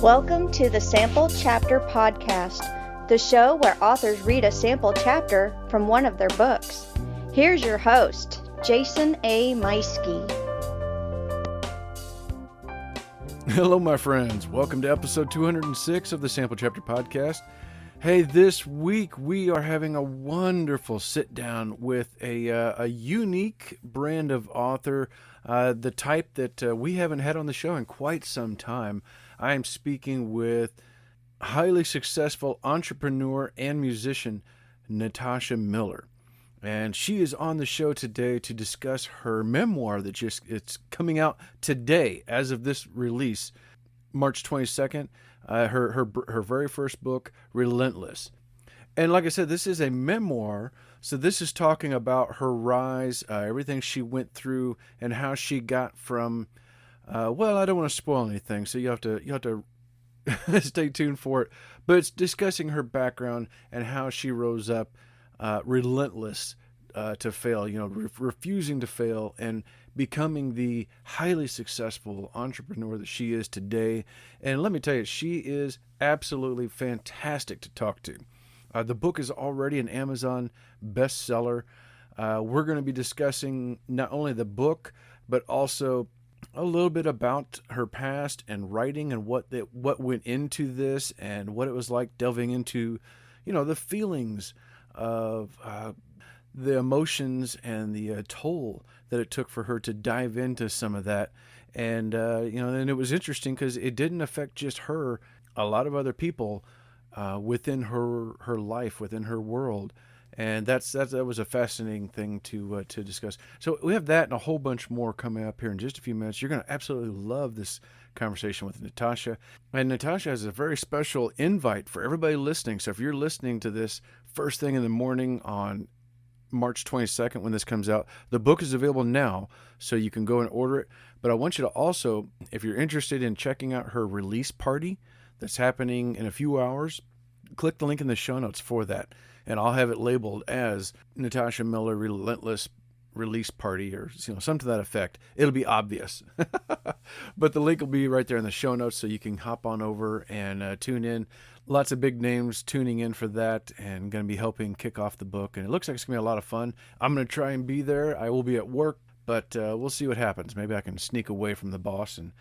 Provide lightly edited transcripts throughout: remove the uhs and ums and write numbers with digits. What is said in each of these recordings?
Welcome to the Sample Chapter Podcast, the show where authors read a sample chapter from one of their books. Here's your host, Jason A. Meiske. Hello, my friends. Welcome to episode 206 of the Sample Chapter Podcast. Hey, this week we are having a wonderful sit-down with a unique brand of author, the type that we haven't had on the show in quite some time. I am speaking with highly successful entrepreneur and musician, Natasha Miller. And she is on the show today to discuss her memoir that it's coming out today as of this release, March 22nd, her very first book, Relentless. And like I said, this is a memoir, so this is talking about her rise, everything she went through, and how she got from, well, I don't want to spoil anything, so you have to stay tuned for it. But it's discussing her background and how she rose up, relentless to fail, refusing to fail and becoming the highly successful entrepreneur that she is today. And let me tell you, she is absolutely fantastic to talk to. The book is already an Amazon bestseller. We're going to be discussing not only the book, but also a little bit about her past and writing and what went into this and what it was like delving into, the feelings of the emotions and the toll that it took for her to dive into some of that. And, and it was interesting because it didn't affect just her, a lot of other people within her life, within her world. And that was a fascinating thing to discuss. So we have that and a whole bunch more coming up here in just a few minutes. You're going to absolutely love this conversation with Natasha. And Natasha has a very special invite for everybody listening. So if you're listening to this first thing in the morning on March 22nd when this comes out, the book is available now, so you can go and order it. But I want you to also, if you're interested in checking out her release party that's happening in a few hours, click the link in the show notes for that. And I'll have it labeled as Natasha Miller Relentless Release Party or something to that effect. It'll be obvious. But the link will be right there in the show notes so you can hop on over and tune in. Lots of big names tuning in for that and going to be helping kick off the book. And it looks like it's going to be a lot of fun. I'm going to try and be there. I will be at work, but we'll see what happens. Maybe I can sneak away from the boss and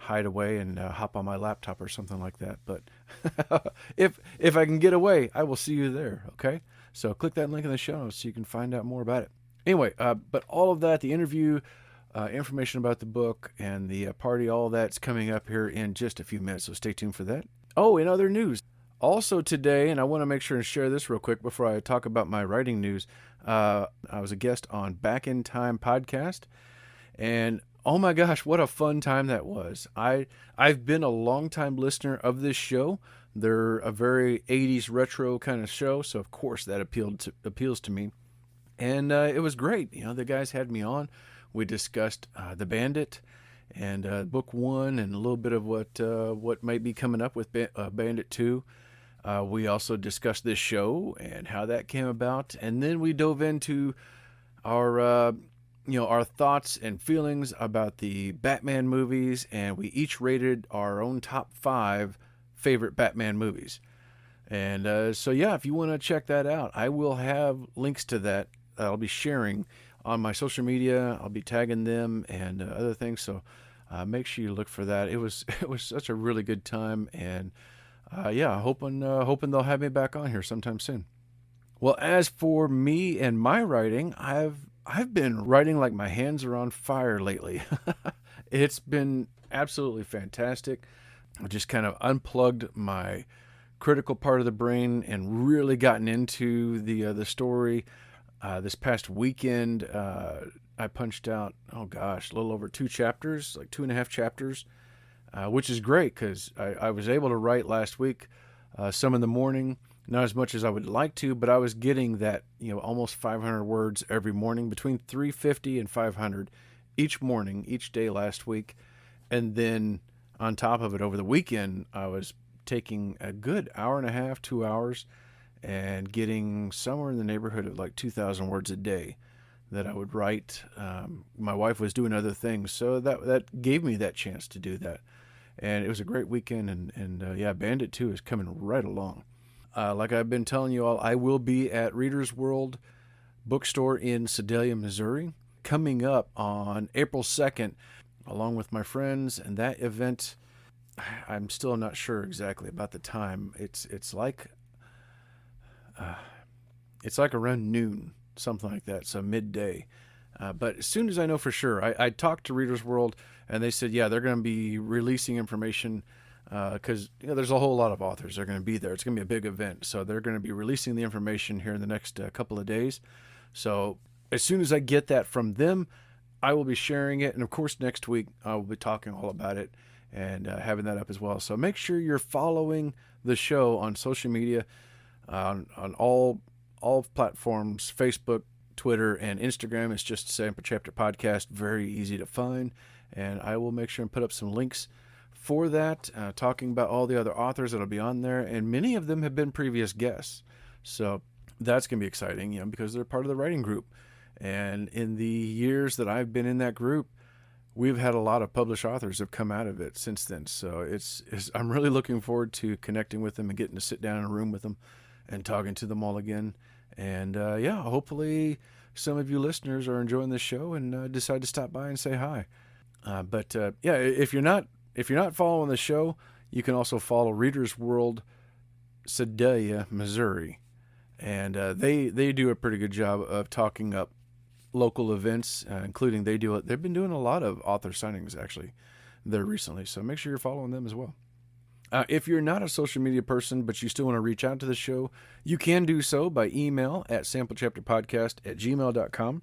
hide away and hop on my laptop or something like that. But if I can get away, I will see you there. Okay. So click that link in the show notes so you can find out more about it. Anyway, but all of that, the interview, information about the book and the party, all of that's coming up here in just a few minutes. So stay tuned for that. Oh, in other news, also today, and I want to make sure and share this real quick before I talk about my writing news. I was a guest on Back in Time podcast, and oh my gosh, what a fun time that was. I've been a long-time listener of this show. They're a very 80s retro kind of show, so of course that appeals to me. And it was great. The guys had me on. We discussed The Bandit and Book 1 and a little bit of what might be coming up with Bandit 2. We also discussed this show and how that came about. And then we dove into our thoughts and feelings about the Batman movies, and we each rated our own top 5 favorite Batman movies. And so if you want to check that out, I will have links to that I'll be sharing on my social media. I'll be tagging them and other things. So make sure you look for that. It was such a really good time, and hoping they'll have me back on here sometime soon. Well, as for me and my writing, I've been writing like my hands are on fire lately. It's been absolutely fantastic. I just kind of unplugged my critical part of the brain and really gotten into the story. This past weekend, I punched out, a little over 2 chapters, like 2.5 chapters, which is great because I was able to write last week, some in the morning. Not as much as I would like to, but I was getting that, almost 500 words every morning, between 350 and 500 each morning, each day last week. And then on top of it, over the weekend, I was taking a good hour and a half, 2 hours, and getting somewhere in the neighborhood of like 2,000 words a day that I would write. My wife was doing other things, so that gave me that chance to do that. and it was a great weekend. And yeah, Bandit 2 is coming right along. Like I've been telling you all, I will be at Reader's World Bookstore in Sedalia, Missouri, coming up on April 2nd, along with my friends. And that event, I'm still not sure exactly about the time. It's like around noon, something like that, so midday. But as soon as I know for sure, I talked to Reader's World, and they said, yeah, they're going to be releasing information because there's a whole lot of authors that are going to be there. It's going to be a big event, so they're going to be releasing the information here in the next couple of days. So as soon as I get that from them, I will be sharing it. And of course, next week, I will be talking all about it and having that up as well. So make sure you're following the show on social media, on all platforms, Facebook, Twitter, and Instagram. It's just Sample Chapter Podcast. Very easy to find. And I will make sure and put up some links for that, talking about all the other authors that'll be on there. And many of them have been previous guests. So that's going to be exciting, because they're part of the writing group. And in the years that I've been in that group, we've had a lot of published authors have come out of it since then. So I'm really looking forward to connecting with them and getting to sit down in a room with them and talking to them all again. And yeah, hopefully some of you listeners are enjoying this show and decide to stop by and say hi. But yeah, if you're not following the show, you can also follow Reader's World Sedalia, Missouri. And they do a pretty good job of talking up local events, including they've been doing a lot of author signings actually there recently. So make sure you're following them as well. If you're not a social media person, but you still want to reach out to the show, you can do so by email at samplechapterpodcast@gmail.com.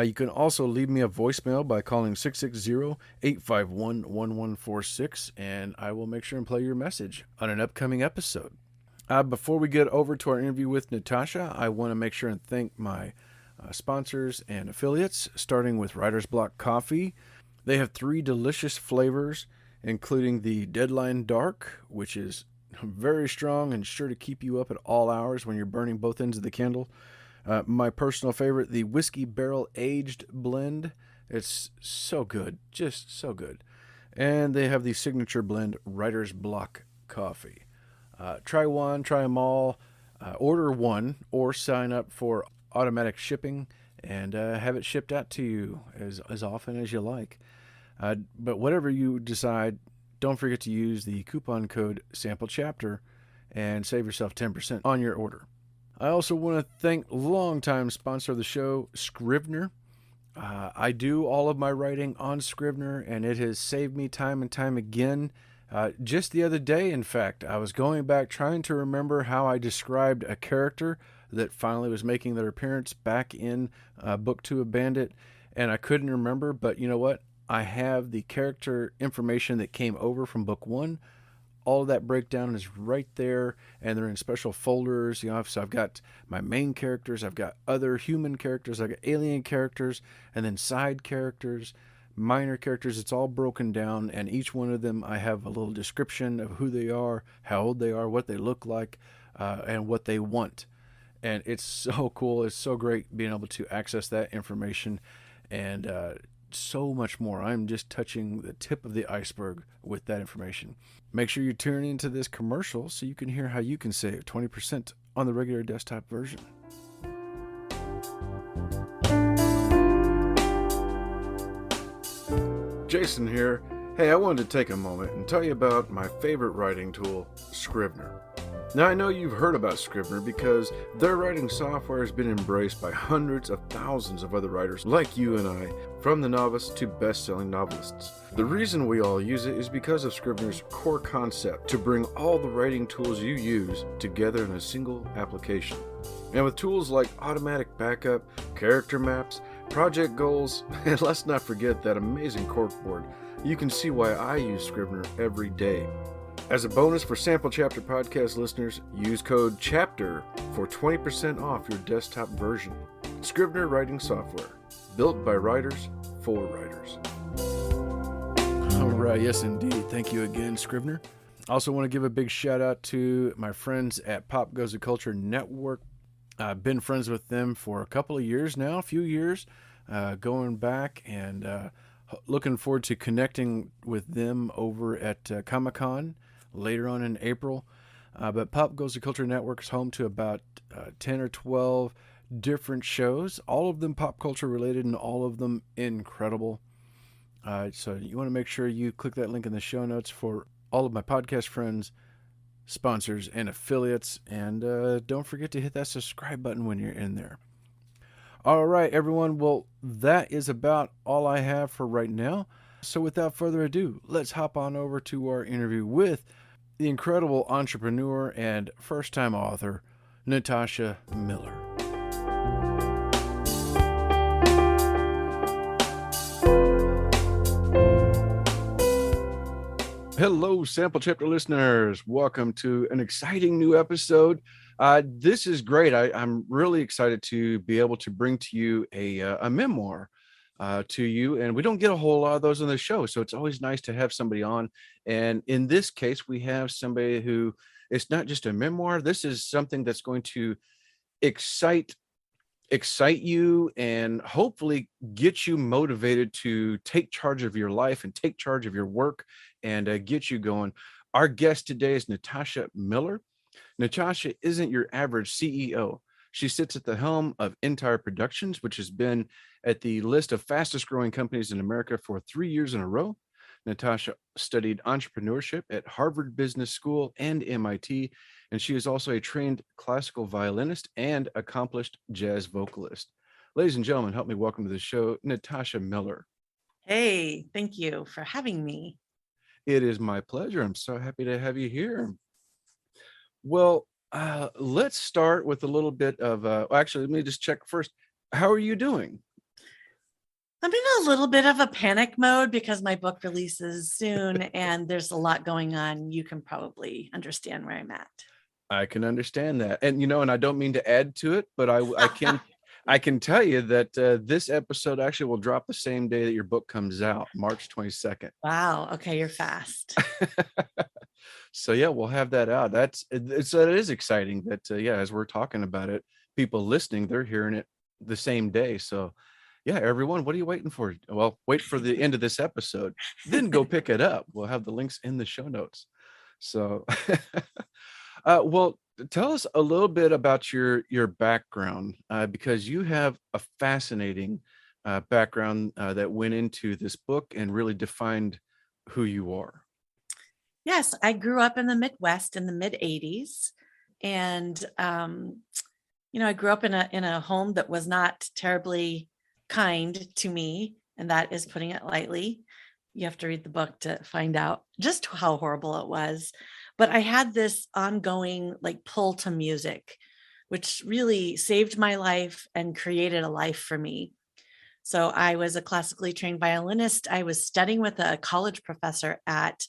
You can also leave me a voicemail by calling 660-851-1146, and I will make sure and play your message on an upcoming episode. Before we get over to our interview with Natasha, I want to make sure and thank my sponsors and affiliates, starting with Writer's Block Coffee. They have 3 delicious flavors, including the Deadline Dark, which is very strong and sure to keep you up at all hours when you're burning both ends of the candle. My personal favorite, the Whiskey Barrel Aged Blend. It's so good, just so good. And they have the signature blend, Writer's Block Coffee. Try one, try them all. Order one or sign up for automatic shipping and have it shipped out to you as often as you like. But whatever you decide, don't forget to use the coupon code SAMPLECHAPTER and save yourself 10% on your order. I also want to thank longtime sponsor of the show, Scrivener. I do all of my writing on Scrivener, and it has saved me time and time again. Just the other day, in fact, I was going back trying to remember how I described a character that finally was making their appearance back in Book 2 of Bandit, and I couldn't remember, but you know what? I have the character information that came over from Book 1. All of that breakdown is right there, and they're in special folders. So I've got my main characters, I've got other human characters, I've got alien characters, and then side characters, minor characters. It's all broken down, and each one of them I have a little description of who they are, how old they are, what they look like, and what they want. And it's so cool. It's so great being able to access that information and so much more. I'm just touching the tip of the iceberg with that information. Make sure you tune into this commercial so you can hear how you can save 20% on the regular desktop version. Jason here. Hey, I wanted to take a moment and tell you about my favorite writing tool, Scrivener. Now, I know you've heard about Scrivener because their writing software has been embraced by hundreds of thousands of other writers like you and I, from the novice to best-selling novelists. The reason we all use it is because of Scrivener's core concept to bring all the writing tools you use together in a single application. And with tools like automatic backup, character maps, project goals, and let's not forget that amazing corkboard, you can see why I use Scrivener every day. As a bonus for Sample Chapter Podcast listeners, use code CHAPTER for 20% off your desktop version. Scrivener writing software, built by writers for writers. All right, yes indeed. Thank you again, Scrivener. I also want to give a big shout out to my friends at Pop Goes the Culture Network. I've been friends with them for a couple of years now, a few years, going back, and Looking forward to connecting with them over at Comic-Con later on in April. But Pop Goes the Culture Network is home to about 10 or 12 different shows, all of them pop culture related and all of them incredible. So you want to make sure you click that link in the show notes for all of my podcast friends, sponsors, and affiliates. And don't forget to hit that subscribe button when you're in there. All right, everyone. Well, that is about all I have for right now. So without further ado, let's hop on over to our interview with the incredible entrepreneur and first-time author, Natasha Miller. Hello, Sample Chapter listeners. Welcome to an exciting new episode. This is great. I'm really excited to be able to bring to you a memoir to you. And we don't get a whole lot of those on the show. So it's always nice to have somebody on. And in this case, we have somebody who, it's not just a memoir. This is something that's going to excite you and hopefully get you motivated to take charge of your life and take charge of your work and get you going. Our guest today is Natasha Miller. Natasha isn't your average CEO. She sits at the helm of Entire Productions, which has been at the list of fastest growing companies in America for 3 years in a row. Natasha studied entrepreneurship at Harvard Business School and MIT, and she is also a trained classical violinist and accomplished jazz vocalist. Ladies and gentlemen, help me welcome to the show, Natasha Miller. Hey, thank you for having me. It is my pleasure. I'm so happy to have you here. Well, let's start with a little bit of, actually, let me just check first. How are you doing? I'm in a little bit of a panic mode because my book releases soon and there's a lot going on. You can probably understand where I'm at. I can understand that. And, and I don't mean to add to it, but I can tell you that this episode actually will drop the same day that your book comes out, March 22nd. Wow. Okay. You're fast. So yeah, we'll have that out. So it is exciting that, as we're talking about it, people listening, they're hearing it the same day. So yeah, everyone, what are you waiting for? Well, wait for the end of this episode, then go pick it up. We'll have the links in the show notes. So, well, tell us a little bit about your background, because you have a fascinating background that went into this book and really defined who you are. Yes, I grew up in the Midwest in the mid 80s. And, I grew up in a home that was not terribly kind to me. And that is putting it lightly. You have to read the book to find out just how horrible it was. But I had this ongoing pull to music, which really saved my life and created a life for me. So I was a classically trained violinist. I was studying with a college professor at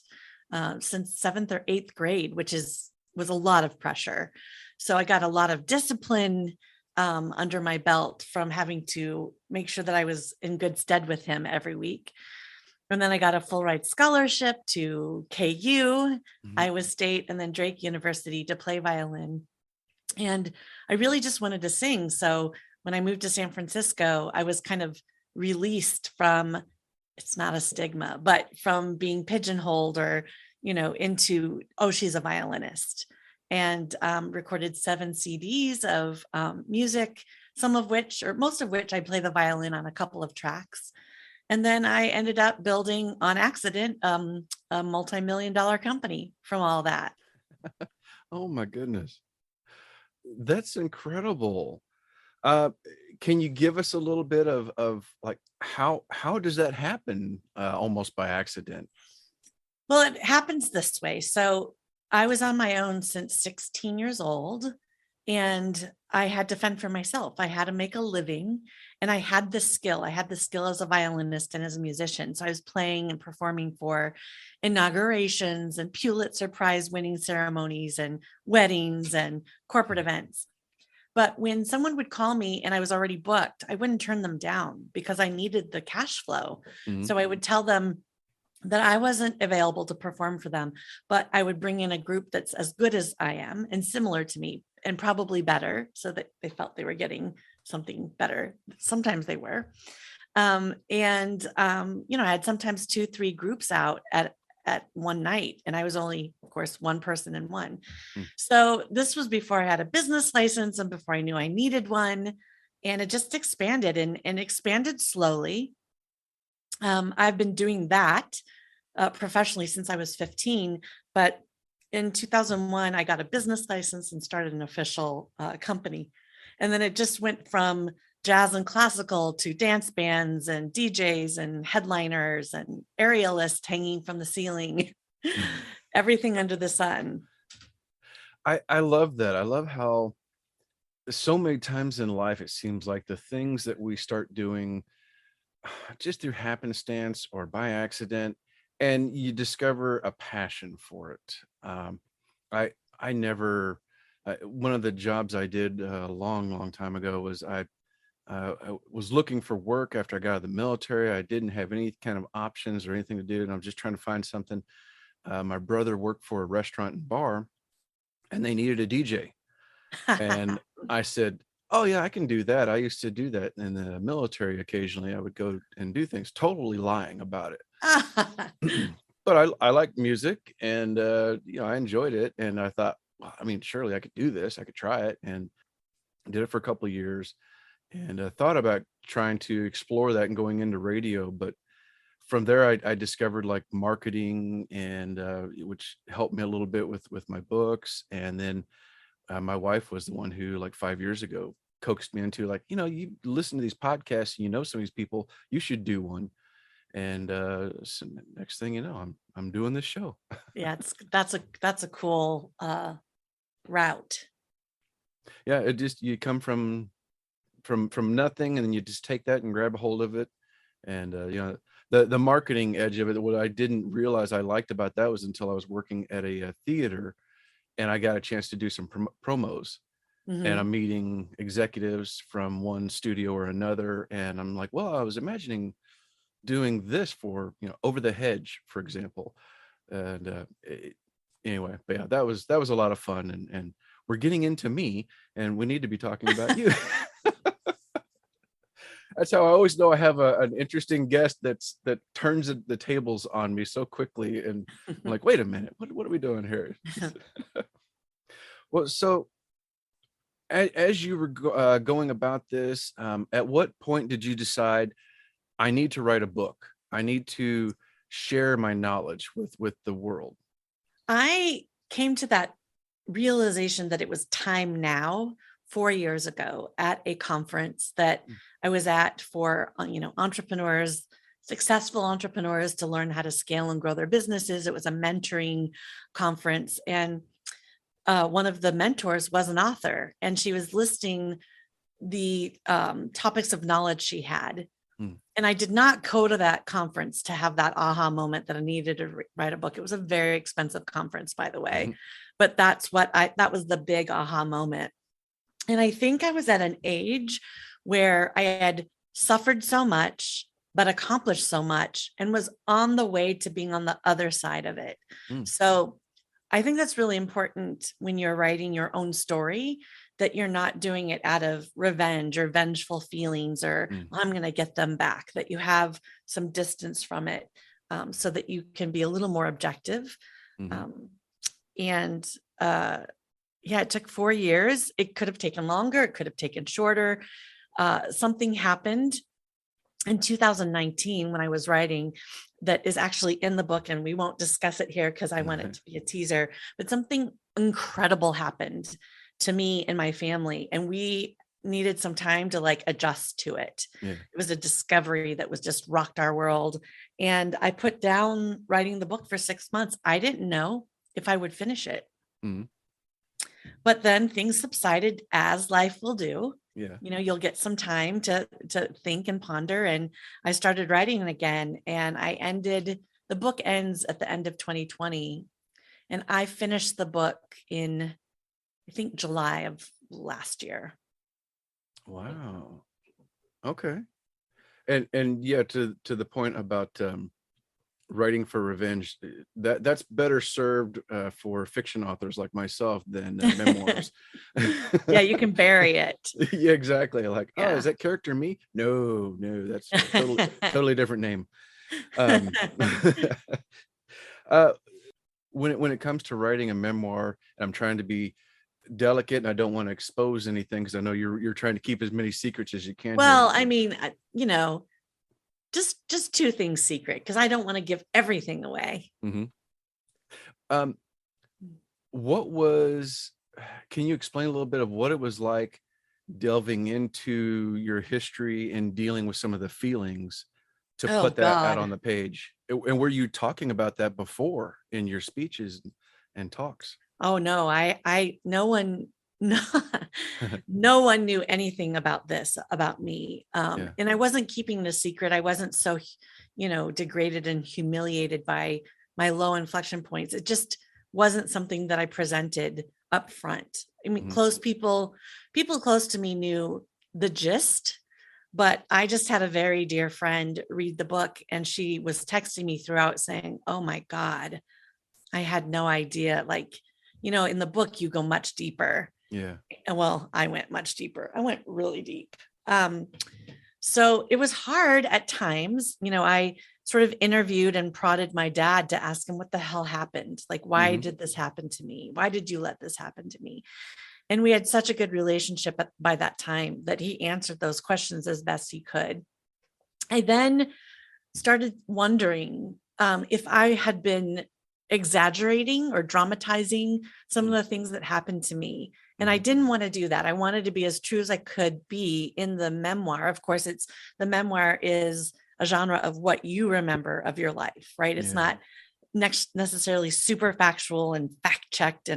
since 7th or 8th grade, which was a lot of pressure. So I got a lot of discipline under my belt from having to make sure that I was in good stead with him every week. And then I got a full ride scholarship to KU, Iowa State, and then Drake University to play violin. And I really just wanted to sing. So when I moved to San Francisco, I was kind of released from, it's not a stigma, but from being pigeonholed or, into, oh, she's a violinist, and recorded 7 CDs of music, some of which, or most of which, I play the violin on a couple of tracks. And then I ended up building on accident a multi-million-dollar company from all that. Oh my goodness. That's incredible. Can you give us a little bit of like how does that happen almost by accident? Well, it happens this way. So I was on my own since 16 years old, and I had to fend for myself. I had to make a living, and I had the skill. I had the skill as a violinist and as a musician. So I was playing and performing for inaugurations and Pulitzer Prize winning ceremonies and weddings and corporate events. But when someone would call me and I was already booked, I wouldn't turn them down because I needed the cash flow. Mm-hmm. So I would tell them that I wasn't available to perform for them, but I would bring in a group that's as good as I am and similar to me and probably better, so that they felt they were getting something better. Sometimes they were. I had sometimes 2-3 groups out at one night, and I was only, of course, one person in one. Mm. So this was before I had a business license and before I knew I needed one. And it just expanded and expanded slowly. I've been doing that professionally since I was 15, but in 2001, I got a business license and started an official company. And then it just went from jazz and classical to dance bands and DJs and headliners and aerialists hanging from the ceiling, everything under the sun. I love that. I love how so many times in life it seems like the things that we start doing just through happenstance or by accident, and you discover a passion for it. I never one of the jobs I did a long time ago was I was looking for work after I got out of the military. I didn't have any kind of options or anything to do, and I was just trying to find something. My brother worked for a restaurant and bar, and they needed a DJ. And I said, "Oh yeah, I can do that. I used to do that in the military occasionally. I would go and do things," totally lying about it. But I like music, and I enjoyed it, and I thought, well, I mean, surely I could do this. I could try it, and did it for a couple of years, and thought about trying to explore that and going into radio. But from there, I discovered like marketing, and which helped me a little bit with my books. And then my wife was the one who, like 5 years ago, coaxed me into, like, you listen to these podcasts, and some of these people, you should do one. And so next thing you know, I'm doing this show. Yeah, that's a cool route. Yeah, it just, you come from nothing, and then you just take that and grab a hold of it. And the marketing edge of it, what I didn't realize I liked about that was until I was working at a theater, and I got a chance to do some promos. And Mhm. I'm meeting executives from one studio or another, and I'm like, well, I was imagining doing this for, Over the Hedge, for example. And anyway, but yeah, that was a lot of fun. And we're getting into me, and we need to be talking about you. That's how I always know I have an interesting guest that turns the tables on me so quickly, and I'm like, wait a minute, what are we doing here? Well, so as you were going about this, at what point did you decide, I need to write a book? I need to share my knowledge with the world. I came to that realization that it was time now 4 years ago at a conference that I was at for, entrepreneurs, successful entrepreneurs, to learn how to scale and grow their businesses. It was a mentoring conference. And one of the mentors was an author, and she was listing the topics of knowledge she had. And I did not go to that conference to have that aha moment that I needed to write a book. It was a very expensive conference, by the way, but that was the big aha moment. And I think I was at an age where I had suffered so much, but accomplished so much, and was on the way to being on the other side of it. So I think that's really important when you're writing your own story, that you're not doing it out of revenge or vengeful feelings, or I'm going to get them back, that you have some distance from it, so that you can be a little more objective. And it took 4 years. It could have taken longer. It could have taken shorter. Something happened in 2019 when I was writing that is actually in the book, and we won't discuss it here because I want it to be a teaser, but something incredible happened to me and my family, and we needed some time to like adjust to it. It was a discovery that was just rocked our world. And I put down writing the book for 6 months. I didn't know if I would finish it. But then things subsided, as life will do. You'll get some time to think and ponder. And I started writing again, and the book ends at the end of 2020. And I finished the book in, I think, July of last year. Wow. Okay. And yeah, to the point about writing for revenge, that's better served for fiction authors like myself than memoirs. Yeah, you can bury it. Yeah, exactly. Like, oh, Yeah. is that character me? No, that's a totally different name. Um, uh, when it comes to writing a memoir, I'm trying to be delicate and I don't want to expose anything because I know you're trying to keep as many secrets as you can here. Well, I mean, just two things secret, because I don't want to give everything away. Mm-hmm. What was, can you explain a little bit of what it was like delving into your history and dealing with some of the feelings to Oh put that out God. on the page? And were you talking about that before in your speeches and talks? Oh no, no one, no, no one knew anything about this about me. Yeah. And I wasn't keeping the secret. I wasn't so, degraded and humiliated by my low inflection points. It just wasn't something that I presented up front. I mean, people close to me knew the gist, but I just had a very dear friend read the book, and she was texting me throughout saying, "Oh my God, I had no idea." Like, in the book, you go much deeper. Yeah. And well, I went much deeper. I went really deep. So it was hard at times. I sort of interviewed and prodded my dad to ask him what the hell happened. Like, why did this happen to me? Why did you let this happen to me? And we had such a good relationship by that time that he answered those questions as best he could. I then started wondering if I had been exaggerating or dramatizing some of the things that happened to me. And I didn't want to do that. I wanted to be as true as I could be in the memoir. Of course, the memoir is a genre of what you remember of your life, right? It's not necessarily super factual and fact checked,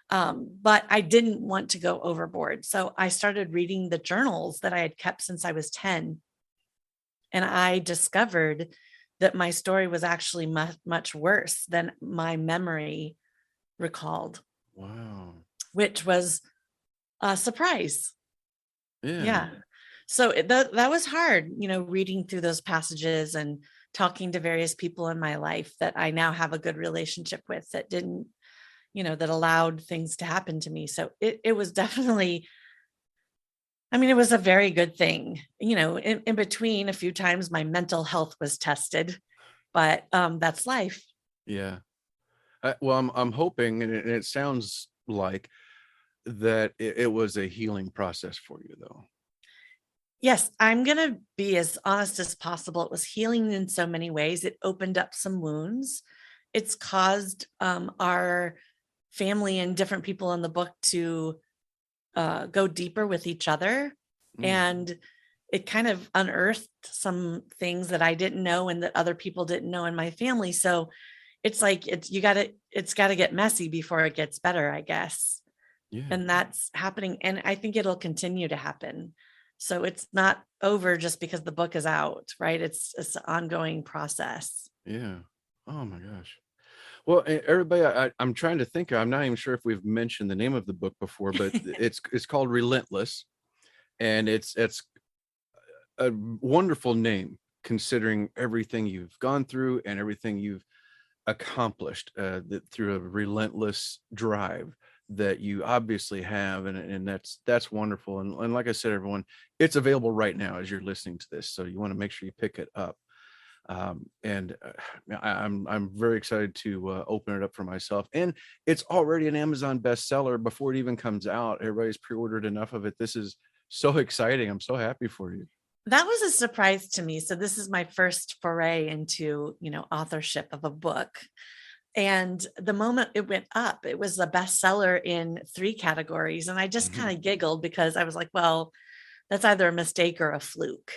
but I didn't want to go overboard. So I started reading the journals that I had kept since I was 10. And I discovered that my story was actually much worse than my memory recalled. Wow. Which was a surprise. Yeah. So that was hard, reading through those passages and talking to various people in my life that I now have a good relationship with that didn't, that allowed things to happen to me. So it was definitely, it was a very good thing. In between, a few times my mental health was tested, but that's life. Yeah. Well, I'm hoping, and it sounds like that it was a healing process for you, though. Yes, I'm going to be as honest as possible. It was healing in so many ways. It opened up some wounds. It's caused our family and different people in the book to go deeper with each other. And it kind of unearthed some things that I didn't know and that other people didn't know in my family. So it's like, it's got to get messy before it gets better, I guess. Yeah. And that's happening. And I think it'll continue to happen. So it's not over just because the book is out, right? It's an ongoing process. Yeah. Oh my gosh. Well, everybody, I'm trying to think. I'm not even sure if we've mentioned the name of the book before, but it's called Relentless, and it's a wonderful name considering everything you've gone through and everything you've accomplished through a relentless drive that you obviously have, and that's wonderful. And like I said, everyone, it's available right now as you're listening to this, so you want to make sure you pick it up. I'm very excited to open it up for myself, and it's already an Amazon bestseller before it even comes out. Everybody's pre-ordered enough of it. This is so exciting. I'm so happy for you. That was a surprise to me. So this is my first foray into, authorship of a book. And the moment it went up, it was a bestseller in 3 categories. And I just kind of giggled because I was like, well, that's either a mistake or a fluke.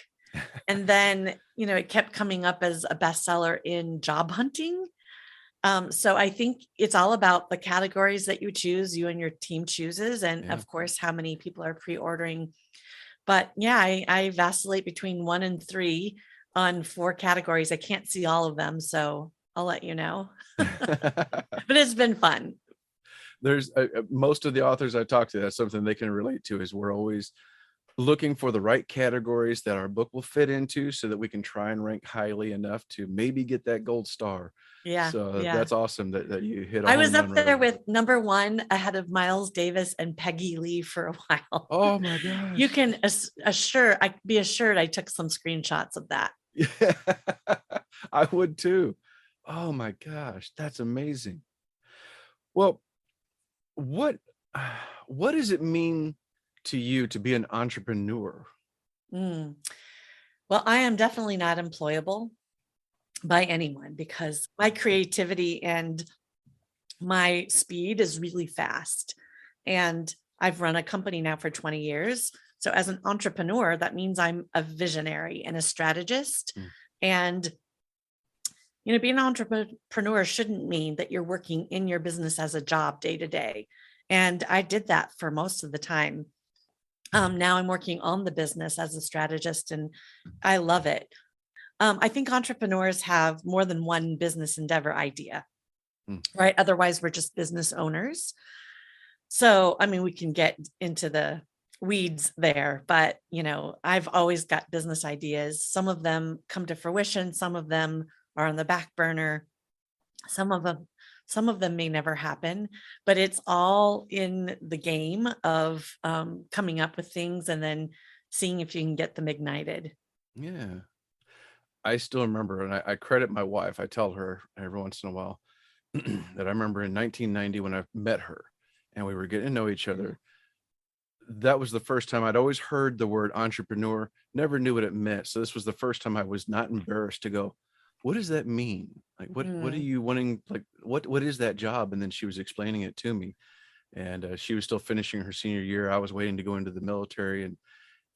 And then, it kept coming up as a bestseller in job hunting. So I think it's all about the categories that you choose, you and your team chooses. And of course, how many people are pre-ordering. But yeah, I vacillate between 1 and 3 on 4 categories. I can't see all of them, so I'll let you know. But it's been fun. There's most of the authors I talk to, that's something they can relate to, is we're always looking for the right categories that our book will fit into so that we can try and rank highly enough to maybe get that gold star. Yeah. So Yeah. that's awesome that you hit a I home was run up right there over. with number one ahead of Miles Davis and Peggy Lee for a while. Oh my You gosh. can be assured I took some screenshots of that. Yeah, I would too. Oh my gosh, that's amazing. Well, what what does it mean to you to be an entrepreneur? Mm. Well, I am definitely not employable by anyone because my creativity and my speed is really fast. And I've run a company now for 20 years. So as an entrepreneur, that means I'm a visionary and a strategist. Mm. And being an entrepreneur shouldn't mean that you're working in your business as a job day to day. And I did that for most of the time. Now I'm working on the business as a strategist and I love it. I think entrepreneurs have more than one business endeavor idea, right? Otherwise, we're just business owners. So, I mean, we can get into the weeds there, but I've always got business ideas. Some of them come to fruition, some of them are on the back burner. Some of them may never happen, but it's all in the game of coming up with things and then seeing if you can get them ignited. Yeah. I still remember, and I credit my wife. I tell her every once in a while that I remember in 1990 when I met her and we were getting to know each other. That was the first time I'd always heard the word entrepreneur, never knew what it meant. So this was the first time I was not embarrassed to go, what does that mean? Like, what are you wanting? Like, what is that job? And then she was explaining it to me. And she was still finishing her senior year. I was waiting to go into the military.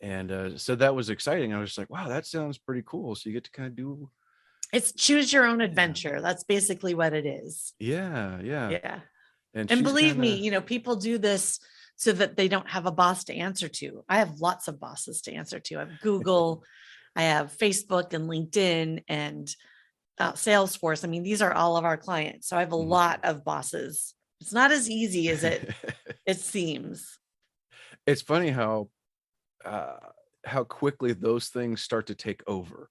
And so that was exciting. I was just like, wow, that sounds pretty cool. So you get to kind of do. It's choose your own Yeah. adventure. That's basically what it is. Yeah. Yeah. And And she's believe kind of. me, people do this so that they don't have a boss to answer to. I have lots of bosses to answer to. I have Google, I have Facebook and LinkedIn and Salesforce. I mean, these are all of our clients. So I have a lot of bosses. It's not as easy as it seems. It's funny how quickly those things start to take over.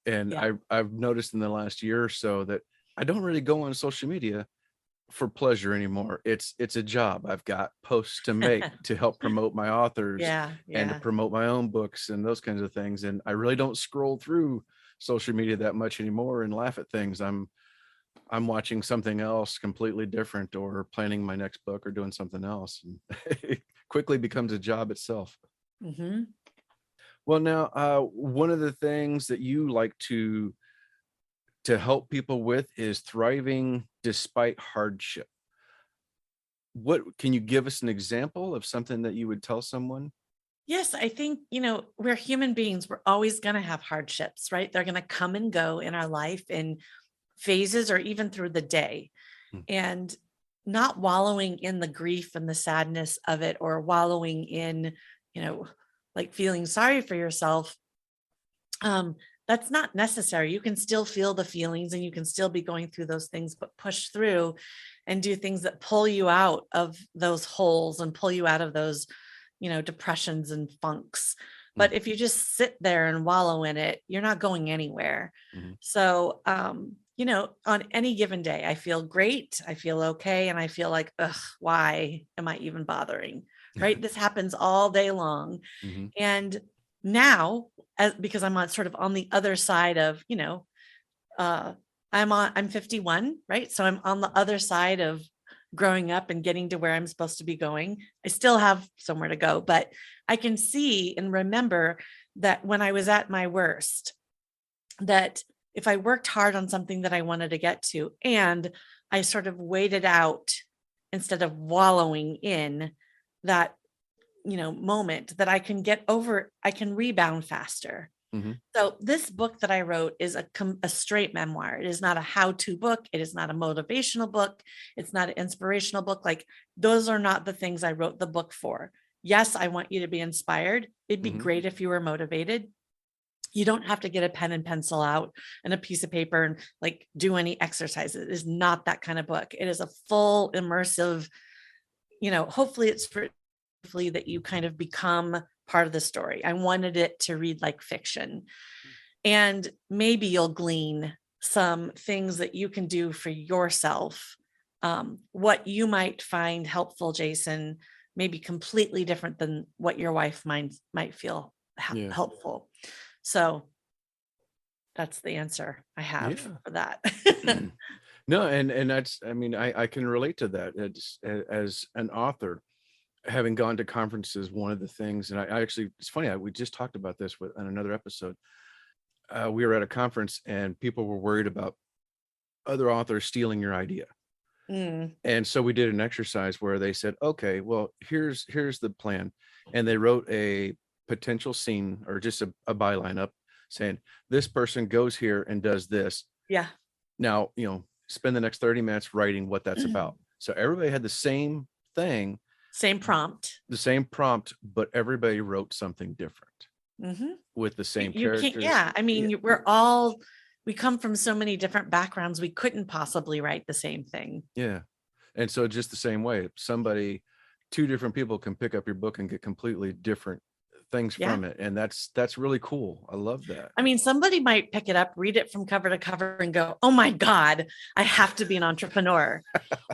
And Yeah. I've noticed in the last year or so that I don't really go on social media for pleasure anymore. It's a job. I've got posts to make to help promote my authors and to promote my own books and those kinds of things. And I really don't scroll through social media that much anymore and laugh at things. I'm watching something else completely different or planning my next book or doing something else. And it quickly becomes a job itself. Mm-hmm. Well, now, one of the things that you like to help people with is thriving despite hardship. What can you give us an example of something that you would tell someone? Yes, I think, we're human beings. We're always going to have hardships, right? They're going to come and go in our life in phases or even through the day. And not wallowing in the grief and the sadness of it or wallowing in, like feeling sorry for yourself. That's not necessary. You can still feel the feelings and you can still be going through those things, but push through and do things that pull you out of those holes and pull you out of those, depressions and funks. But if you just sit there and wallow in it, you're not going anywhere. So, on any given day, I feel great, I feel okay, and I feel like, ugh, why am I even bothering? Right? This happens all day long. And now, because I'm sort of on the other side of, I'm 51, right? So I'm on the other side of growing up and getting to where I'm supposed to be going. I still have somewhere to go, but I can see and remember that when I was at my worst, that if I worked hard on something that I wanted to get to, and I sort of waited out instead of wallowing in that, moment, that I can get over, I can rebound faster. So this book that I wrote is a straight memoir. It is not a how-to book. It is not a motivational book. It's not an inspirational book. Like, those are not the things I wrote the book for. Yes, I want you to be inspired. It'd be great if you were motivated. You don't have to get a pen and pencil out and a piece of paper and like do any exercises. It is not that kind of book. It is a full immersive, hopefully it's beautifully that you kind of become part of the story. I wanted it to read like fiction. And maybe you'll glean some things that you can do for yourself. What you might find helpful, Jason, may be completely different than what your wife might feel helpful. So that's the answer I have for that. No, and that's, I mean, I can relate to that. It's, as an author, having gone to conferences, one of the things, and I actually, it's funny, we just talked about this on another episode. We were at a conference and people were worried about other authors stealing your idea. And so we did an exercise where they said, okay, well, here's the plan. And they wrote a potential scene or just a byline up saying, this person goes here and does this. Yeah. Now, spend the next 30 minutes writing what that's about. So everybody had the same thing. Same prompt. The same prompt, but everybody wrote something different with the same characters. I mean, we come from so many different backgrounds. We couldn't possibly write the same thing. Yeah. And so just the same way, two different people can pick up your book and get completely different things from it. And that's really cool. I love that. I mean, somebody might pick it up, read it from cover to cover and go, oh my God, I have to be an entrepreneur.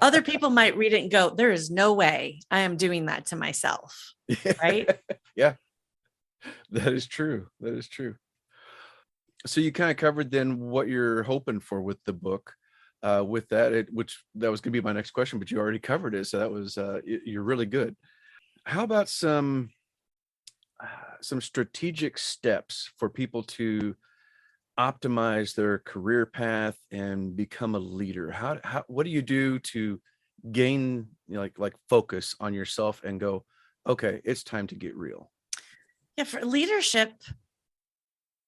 Other people might read it and go, there is no way I am doing that to myself. Right? Yeah. That is true. So you kind of covered then what you're hoping for with the book. With that, which that was going to be my next question, but you already covered it. So that was, you're really good. How about some strategic steps for people to optimize their career path and become a leader? What do you do to gain, like focus on yourself and go, okay, it's time to get real? Yeah, for leadership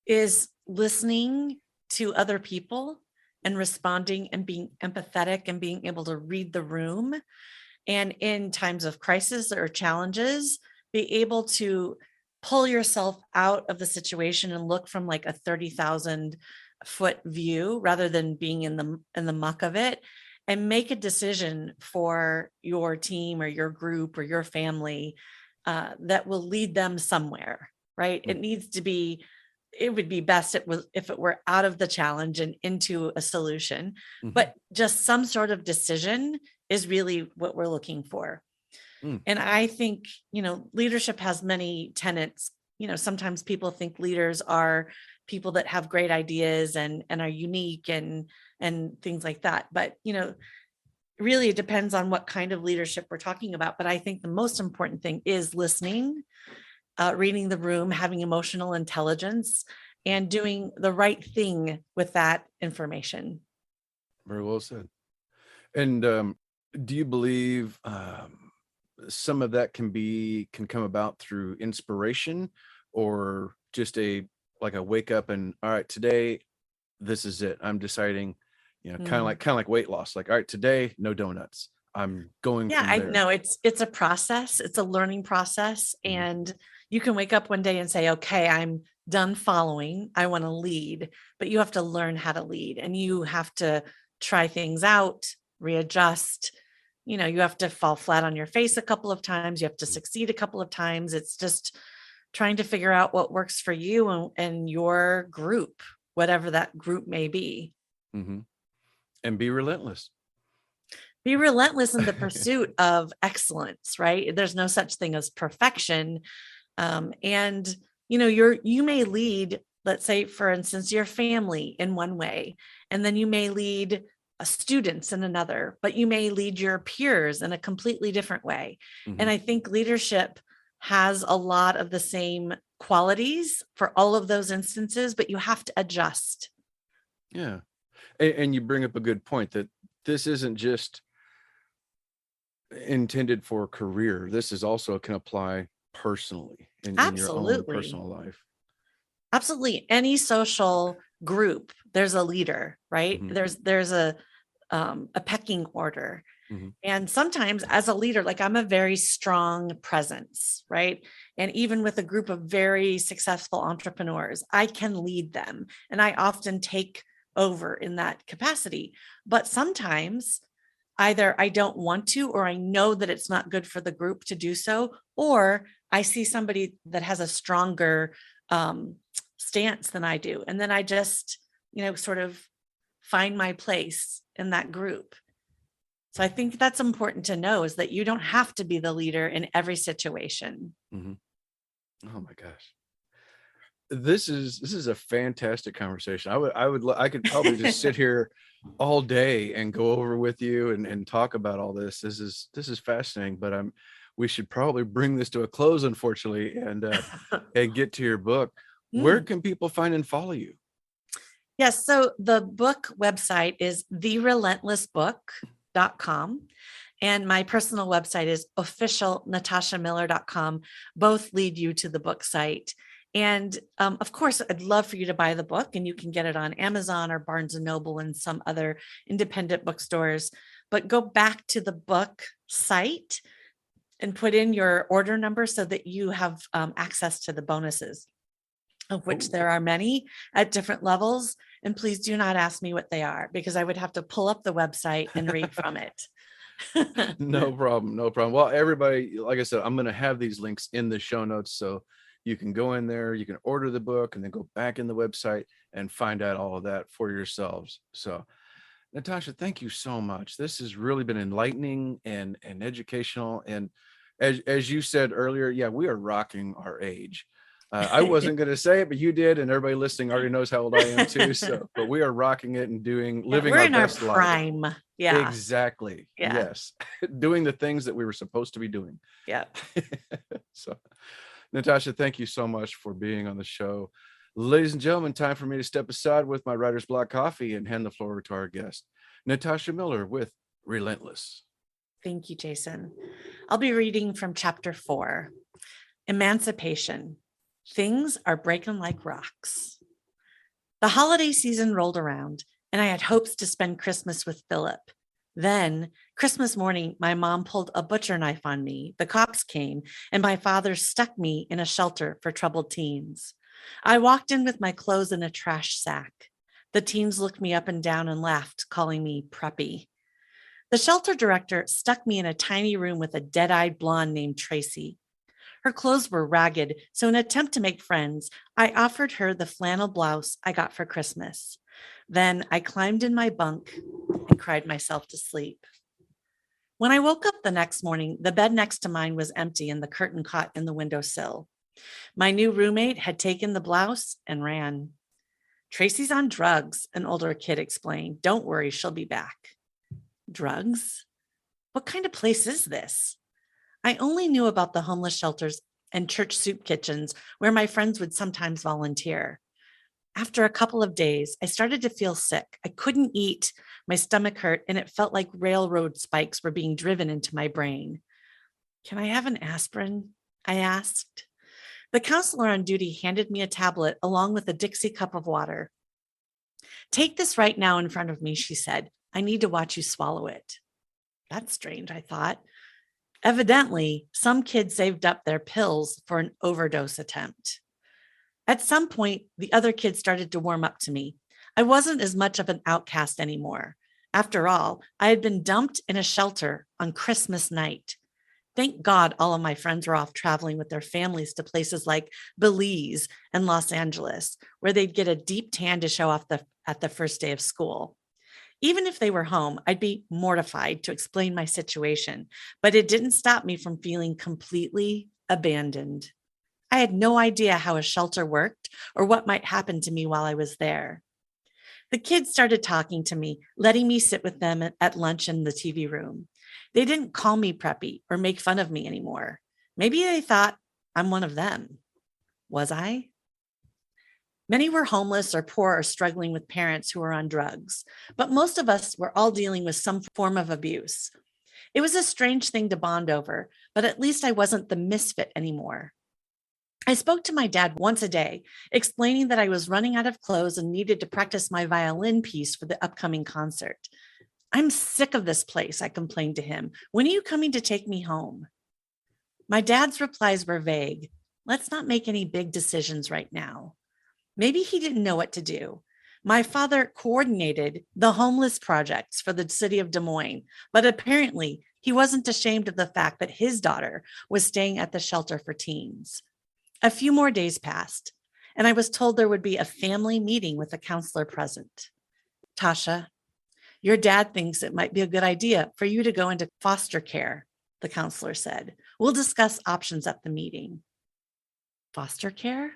is listening to other people and responding and being empathetic and being able to read the room. And in times of crisis or challenges, be able to pull yourself out of the situation and look from like a 30,000 foot view rather than being in the muck of it, and make a decision for your team or your group or your family that will lead them somewhere, right? It would be best if it were out of the challenge and into a solution, but just some sort of decision is really what we're looking for. And I think, leadership has many tenets. Sometimes people think leaders are people that have great ideas and are unique and things like that. But, really it depends on what kind of leadership we're talking about. But I think the most important thing is listening, reading the room, having emotional intelligence, and doing the right thing with that information. Very well said. And do you believe some of that can come about through inspiration, or just a wake up and, all right, today, this is it. I'm deciding, kind of like weight loss. Like, all right, today, no donuts. I'm going. Yeah, I know it's a process. It's a learning process. And you can wake up one day and say, okay, I'm done following. I want to lead, but you have to learn how to lead, and you have to try things out, readjust. You have to fall flat on your face a couple of times. You have to succeed a couple of times. It's just trying to figure out what works for you and your group, whatever that group may be. And be relentless. Be relentless in the pursuit of excellence, right? There's no such thing as perfection. And, you may lead, let's say, for instance, your family in one way, and then you may lead students in another, but you may lead your peers in a completely different way. And I think leadership has a lot of the same qualities for all of those instances, but you have to adjust. Yeah. And you bring up a good point that this isn't just intended for career. This is also can apply personally in your own personal life. Absolutely. Any social group, there's a leader, right? There's a pecking order. And sometimes as a leader, like I'm a very strong presence, right? And even with a group of very successful entrepreneurs, I can lead them. And I often take over in that capacity. But sometimes Either I don't want to, or I know that it's not good for the group to do so, or I see somebody that has a stronger stance than I do. And then I just, sort of find my place in that group. So I think that's important to know, is that you don't have to be the leader in every situation. Mm-hmm. Oh my gosh. This is a fantastic conversation. I could probably just sit here all day and go over with you and talk about all this. This is fascinating, but we should probably bring this to a close, unfortunately, and get to your book. Where can people find and follow you? Yes. So the book website is therelentlessbook.com. And my personal website is officialnatashamiller.com. Both lead you to the book site. And of course, I'd love for you to buy the book, and you can get it on Amazon or Barnes & Noble and some other independent bookstores. But go back to the book site and put in your order number so that you have access to the bonuses, of which there are many at different levels. And please do not ask me what they are, because I would have to pull up the website and read from it. No problem. Well, everybody, like I said, I'm going to have these links in the show notes, so you can go in there, you can order the book, and then go back in the website and find out all of that for yourselves. So, Natasha, thank you so much. This has really been enlightening and educational. And as you said earlier, yeah, we are rocking our age. I wasn't going to say it, but you did, and everybody listening already knows how old I am too. So, but we are rocking it and living our best life. We're in our prime. Yeah, exactly. Yeah. Yes, doing the things that we were supposed to be doing. Yeah. So, Natasha, thank you so much for being on the show. Ladies and gentlemen, time for me to step aside with my writer's block coffee and hand the floor over to our guest, Natasha Miller with Relentless. Thank you, Jason. I'll be reading from chapter 4, Emancipation. Things are breaking like rocks. The holiday season rolled around, and I had hopes to spend Christmas with Philip. Then, Christmas morning, my mom pulled a butcher knife on me. The cops came, and my father stuck me in a shelter for troubled teens. I walked in with my clothes in a trash sack. The teens looked me up and down and laughed, calling me preppy. The shelter director stuck me in a tiny room with a dead-eyed blonde named Tracy. Her clothes were ragged, so in an attempt to make friends, I offered her the flannel blouse I got for Christmas. Then I climbed in my bunk and cried myself to sleep. When I woke up the next morning, the bed next to mine was empty and the curtain caught in the windowsill. My new roommate had taken the blouse and ran. Tracy's on drugs, an older kid explained. Don't worry, she'll be back. Drugs? What kind of place is this? I only knew about the homeless shelters and church soup kitchens where my friends would sometimes volunteer. After a couple of days, I started to feel sick. I couldn't eat. My stomach hurt, and it felt like railroad spikes were being driven into my brain. Can I have an aspirin? I asked. The counselor on duty handed me a tablet along with a Dixie cup of water. Take this right now in front of me, she said. I need to watch you swallow it. That's strange, I thought. Evidently, some kid saved up their pills for an overdose attempt. At some point, the other kids started to warm up to me. I wasn't as much of an outcast anymore. After all, I had been dumped in a shelter on Christmas night. Thank God all of my friends were off traveling with their families to places like Belize and Los Angeles, where they'd get a deep tan to show off at the first day of school. Even if they were home, I'd be mortified to explain my situation, but it didn't stop me from feeling completely abandoned. I had no idea how a shelter worked or what might happen to me while I was there. The kids started talking to me, letting me sit with them at lunch in the TV room. They didn't call me preppy or make fun of me anymore. Maybe they thought I'm one of them. Was I? Many were homeless or poor or struggling with parents who were on drugs, but most of us were all dealing with some form of abuse. It was a strange thing to bond over, but at least I wasn't the misfit anymore. I spoke to my dad once a day, explaining that I was running out of clothes and needed to practice my violin piece for the upcoming concert. I'm sick of this place, I complained to him. When are you coming to take me home? My dad's replies were vague. Let's not make any big decisions right now. Maybe he didn't know what to do. My father coordinated the homeless projects for the city of Des Moines, but apparently he wasn't ashamed of the fact that his daughter was staying at the shelter for teens. A few more days passed, and I was told there would be a family meeting with a counselor present. Tasha, your dad thinks it might be a good idea for you to go into foster care, the counselor said. We'll discuss options at the meeting. Foster care?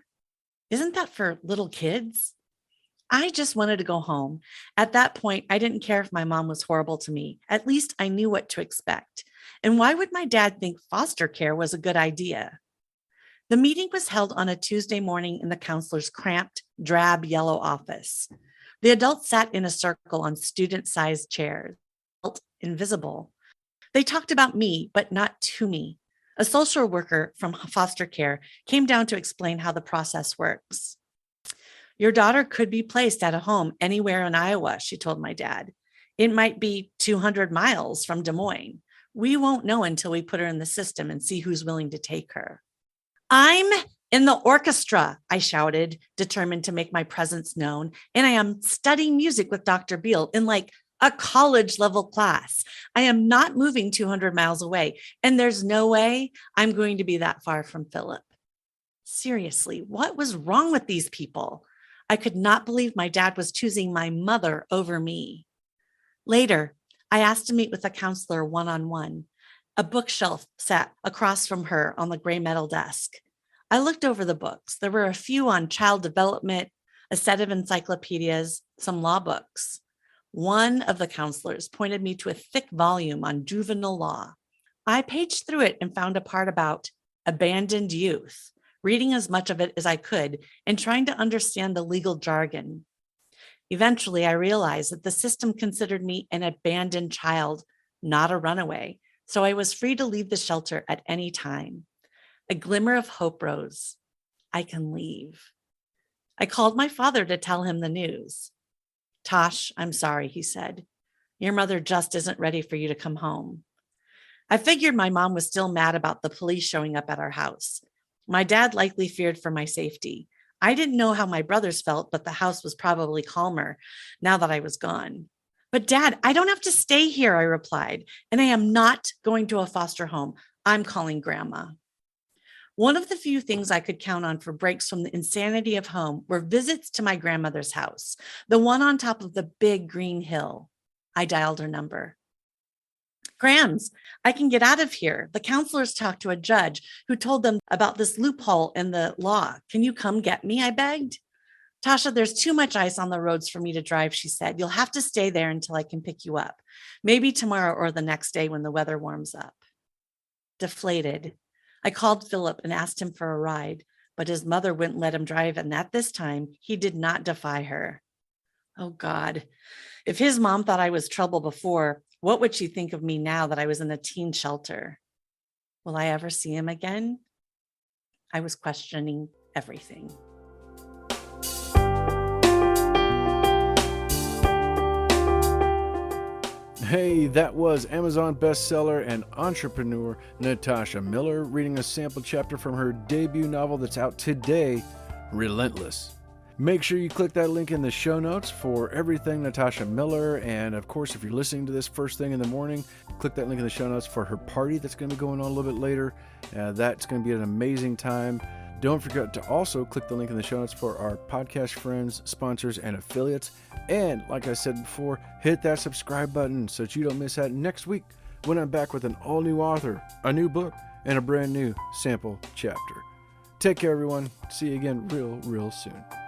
Isn't that for little kids? I just wanted to go home. At that point, I didn't care if my mom was horrible to me. At least I knew what to expect. And why would my dad think foster care was a good idea? The meeting was held on a Tuesday morning in the counselor's cramped, drab yellow office. The adults sat in a circle on student-sized chairs, felt invisible. They talked about me, but not to me. A social worker from foster care came down to explain how the process works. Your daughter could be placed at a home anywhere in Iowa, she told my dad. It might be 200 miles from Des Moines. We won't know until we put her in the system and see who's willing to take her. I'm in the orchestra, I shouted, determined to make my presence known. And I am studying music with Dr. Beal in like a college level class. I am not moving 200 miles away. And there's no way I'm going to be that far from Philip. Seriously, what was wrong with these people? I could not believe my dad was choosing my mother over me. Later, I asked to meet with a counselor one-on-one. A bookshelf sat across from her on the gray metal desk. I looked over the books. There were a few on child development, a set of encyclopedias, some law books. One of the counselors pointed me to a thick volume on juvenile law. I paged through it and found a part about abandoned youth, reading as much of it as I could and trying to understand the legal jargon. Eventually, I realized that the system considered me an abandoned child, not a runaway, so I was free to leave the shelter at any time. A glimmer of hope rose. I can leave. I called my father to tell him the news. Tosh, I'm sorry, he said. Your mother just isn't ready for you to come home. I figured my mom was still mad about the police showing up at our house. My dad likely feared for my safety. I didn't know how my brothers felt, but the house was probably calmer now that I was gone. But Dad, I don't have to stay here, I replied, and I am not going to a foster home. I'm calling Grandma. One of the few things I could count on for breaks from the insanity of home were visits to my grandmother's house, the one on top of the big green hill. I dialed her number. Grams, I can get out of here. The counselors talked to a judge who told them about this loophole in the law. Can you come get me? I begged. Tasha, there's too much ice on the roads for me to drive, she said. You'll have to stay there until I can pick you up. Maybe tomorrow or the next day when the weather warms up. Deflated, I called Philip and asked him for a ride, but his mother wouldn't let him drive, and at this time, he did not defy her. Oh God, if his mom thought I was trouble before, what would she think of me now that I was in a teen shelter? Will I ever see him again? I was questioning everything. Hey, that was Amazon bestseller and entrepreneur Natasha Miller reading a sample chapter from her debut novel that's out today, Relentless. Make sure you click that link in the show notes for everything Natasha Miller. And of course, if you're listening to this first thing in the morning, click that link in the show notes for her party that's going to be going on a little bit later. That's going to be an amazing time. Don't forget to also click the link in the show notes for our podcast friends, sponsors, and affiliates. And like I said before, hit that subscribe button so that you don't miss out next week when I'm back with an all-new author, a new book, and a brand new sample chapter. Take care, everyone. See you again real soon.